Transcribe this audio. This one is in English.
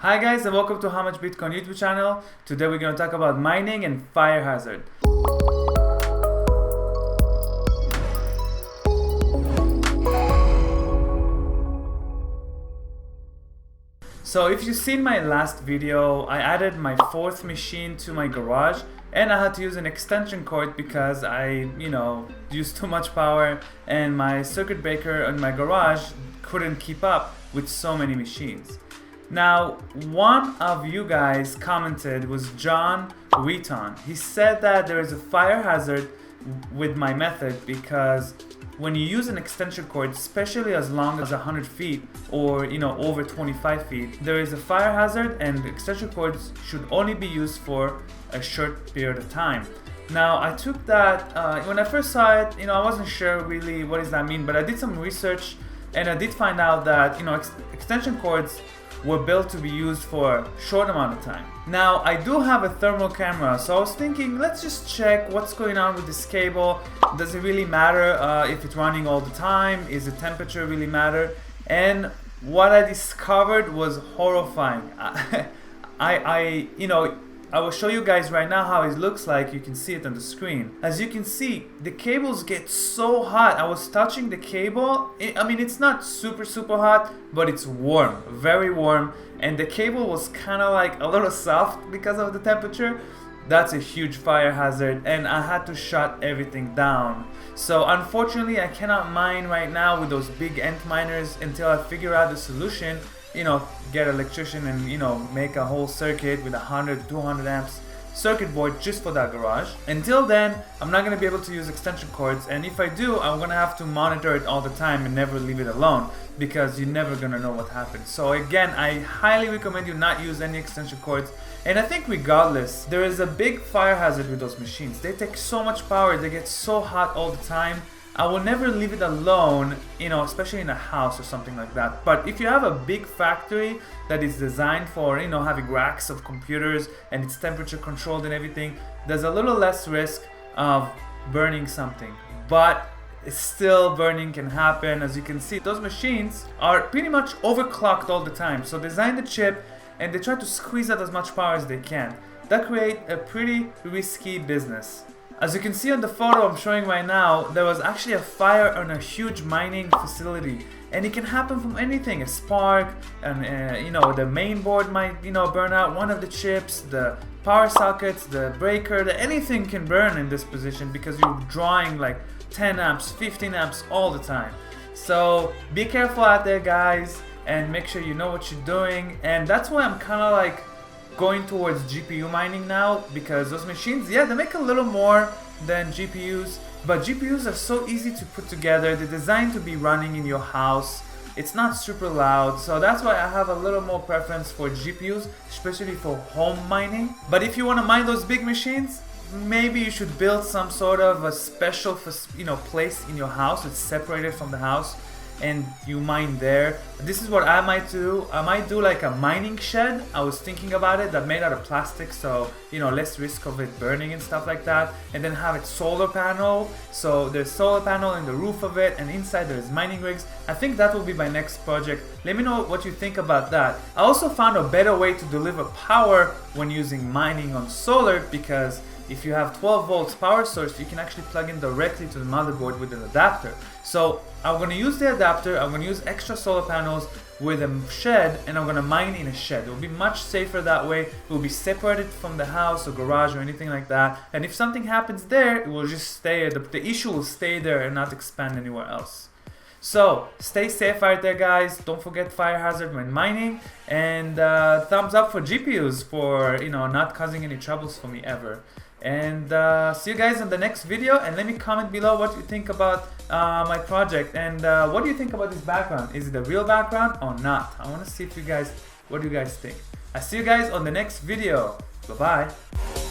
Hi guys, and welcome to How Much Bitcoin YouTube channel. Today we're going to talk about mining and fire hazard. So if you've seen my last video, I added my fourth machine to my garage and I had to use an extension cord because I, used too much power and my circuit breaker in my garage couldn't keep up with so many machines. Now, one of you guys commented was John Wheaton. He said that there is a fire hazard with my method because when you use an extension cord, especially as long as 100 feet or over 25 feet, there is a fire hazard and extension cords should only be used for a short period of time. Now I took that, when I first saw it, I wasn't sure really what does that mean, but I did some research and I did find out that extension cords were built to be used for a short amount of time. Now I do have a thermal camera, so I was thinking let's just check what's going on with this cable. Does it really matter if it's running all the time? Is the temperature really matter? And what I discovered was horrifying. I will show you guys right now how it looks like. You can see it on the screen. As you can see, the cables get so hot. I was touching the cable. It's not super hot, but it's warm, very warm. And the cable was kind of like a little soft because of the temperature. That's a huge fire hazard and I had to shut everything down. So unfortunately, I cannot mine right now with those big ant miners until I figure out the solution. Get an electrician and make a whole circuit with 100-200 amps circuit board just for that garage. Until then, I'm not going to be able to use extension cords, and if I do, I'm going to have to monitor it all the time and never leave it alone because you're never going to know what happens. So again, I highly recommend you not use any extension cords. And I think regardless, there is a big fire hazard with those machines. They take so much power, they get so hot all the time. I will never leave it alone, especially in a house or something like that. But if you have a big factory that is designed for, having racks of computers and it's temperature controlled and everything, there's a little less risk of burning something. But still, burning can happen. As you can see, those machines are pretty much overclocked all the time. So they design the chip and they try to squeeze out as much power as they can. That creates a pretty risky business. As you can see on the photo I'm showing right now, there was actually a fire on a huge mining facility, and it can happen from anything. A spark, and the main board might burn out, one of the chips, the power sockets, the breaker, anything can burn in this position because you're drawing like 10 amps, 15 amps all the time. So be careful out there, guys, and make sure you know what you're doing. And that's why I'm kind of like going towards GPU mining now, because those machines, they make a little more than GPUs, but GPUs are so easy to put together. They're designed to be running in your house. It's not super loud, so that's why I have a little more preference for GPUs, especially for home mining. But if you want to mine those big machines, maybe you should build some sort of a special place in your house. It's separated from the house and you mine there. This is what I might do. I might do like a mining shed. I was thinking about it, that made out of plastic, so less risk of it burning and stuff like that. And then have it solar panel, so there's solar panel in the roof of it, and inside there's mining rigs. I think that will be my next project. Let me know what you think about that. I also found a better way to deliver power when using mining on solar, because if you have 12 volts power source, you can actually plug in directly to the motherboard with an adapter. So I'm going to use the adapter, I'm going to use extra solar panels with a shed, and I'm going to mine in a shed. It will be much safer that way. It will be separated from the house or garage or anything like that. And if something happens there, it will just stay, the issue will stay there and not expand anywhere else. So stay safe out there, guys. Don't forget fire hazard when mining, and thumbs up for GPUs for not causing any troubles for me ever. And see you guys in the next video, and let me comment below what you think about my project, and what do you think about this background? Is it a real background or not? I want to see what do you guys think. I see you guys on the next video. Bye bye.